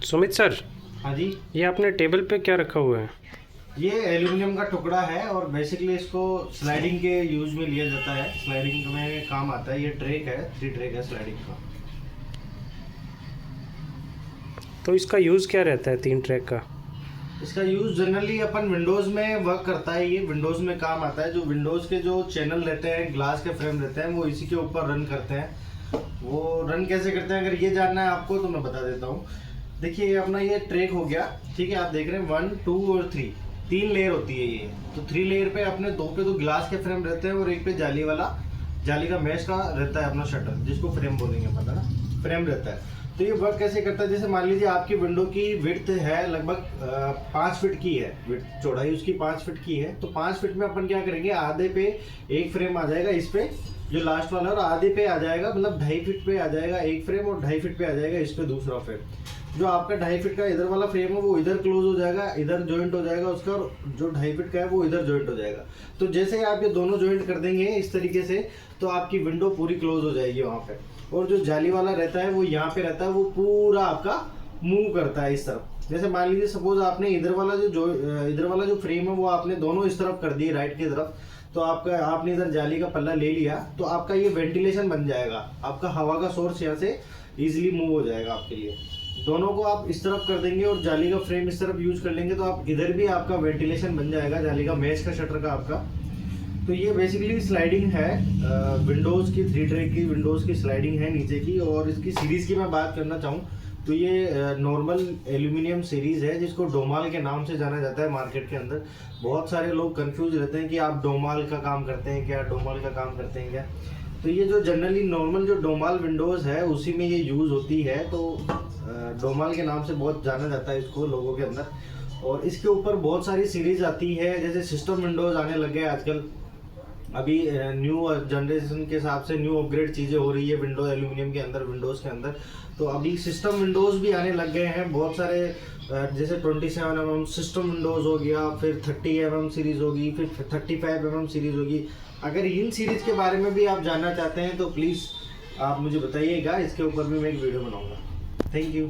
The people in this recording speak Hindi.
सुमित सर, हाँ जी। ये आपने टेबल पे क्या रखा हुआ है? ये एल्यूमिनियम का टुकड़ा है और बेसिकली इसको स्लाइडिंग के यूज में लिया जाता है। स्लाइडिंग में काम आता है। ये ट्रैक है, 3 ट्रैक है स्लाइडिंग का। तो इसका यूज़ क्या रहता है 3 ट्रैक का? इसका यूज जनरली अपन विंडोज़ में वर्क करता है। ये विंडोज़ में काम आता है। जो विंडोज़ के जो चैनल रहते हैं, ग्लास के फ्रेम रहते हैं, वो इसी के ऊपर रन करते हैं। वो रन कैसे करते हैं, अगर ये जानना है आपको तो मैं बता देता हूँ। देखिए, ये अपना ये ट्रैक हो गया, ठीक है। आप देख रहे हैं 1, 2 और 3, 3 लेयर होती है ये। तो 3 लेयर पे अपने 2 पे तो ग्लास के फ्रेम रहते हैं और एक पे जाली का मैश का रहता है अपना शटर, जिसको फ्रेम बोलेंगे, पता ना, फ्रेम रहता है। तो ये वर्क कैसे करता है, जैसे मान लीजिए आपकी विंडो की विड्थ है लगभग 5 फीट की है। विड्थ चौड़ाई उसकी 5 फीट की है। तो 5 फीट में अपन क्या करेंगे, आधे पे एक फ्रेम आ जाएगा इस पे, जो लास्ट वाला, और आधे पे आ जाएगा, मतलब 2.5 फीट पे आ जाएगा एक फ्रेम, और 2.5 फीट पे आ जाएगा इस पे दूसरा फ्रेम। जो आपका 2.5 फीट का इधर वाला फ्रेम है वो इधर क्लोज हो जाएगा, इधर जॉइंट हो जाएगा उसका, और जो 2.5 फीट का है वो इधर जॉइंट हो जाएगा। तो जैसे ही आप ये दोनों जॉइंट कर देंगे इस तरीके से, तो आपकी विंडो पूरी क्लोज हो जाएगी वहाँ पे। और जो जाली वाला रहता है वो यहाँ पे रहता है, वो पूरा आपका मूव करता है इस तरफ। जैसे मान लीजिए सपोज आपने इधर वाला जो फ्रेम है वो आपने दोनों इस तरफ कर दिए, राइट की तरफ। तो आपने इधर जाली का पल्ला ले लिया, तो आपका ये वेंटिलेशन बन जाएगा। आपका हवा का सोर्स यहाँ से इजीली मूव हो जाएगा आपके लिए। दोनों को आप इस तरफ कर देंगे और जाली का फ्रेम इस तरफ यूज कर लेंगे, तो आप इधर भी आपका वेंटिलेशन बन जाएगा, जाली का मैश का शटर का आपका। तो ये बेसिकली स्लाइडिंग है, विंडोज़ की 3 ट्रैक की विंडोज़ की स्लाइडिंग है नीचे की। और इसकी सीरीज़ की मैं बात करना चाहूँ तो ये नॉर्मल एल्यूमिनियम सीरीज़ है, जिसको डोमाल के नाम से जाना जाता है मार्केट के अंदर। बहुत सारे लोग कंफ्यूज रहते हैं कि आप डोमाल का काम करते हैं क्या, डोमाल का काम करते हैं क्या। तो ये जो जनरली नॉर्मल जो डोमाल विंडोज़ है उसी में ये यूज़ होती है। तो डोमाल के नाम से बहुत जाना जाता है इसको लोगों के अंदर। और इसके ऊपर बहुत सारी सीरीज़ आती है, जैसे सिस्टम विंडोज़ आने लग गए आजकल। अभी न्यू जनरेशन के हिसाब से न्यू अपग्रेड चीज़ें हो रही है विंडो एल्यूमिनियम के अंदर, विंडोज़ के अंदर। तो अभी सिस्टम विंडोज़ भी आने लग गए हैं बहुत सारे। जैसे 27 mm सिस्टम विंडोज़ हो गया, फिर 30 mm सीरीज़ होगी, फिर 35 mm सीरीज़ होगी। अगर इन सीरीज़ के बारे में भी आप जानना चाहते हैं तो प्लीज़ आप मुझे बताइएगा, इसके ऊपर भी मैं एक वीडियो बनाऊँगा। Thank you.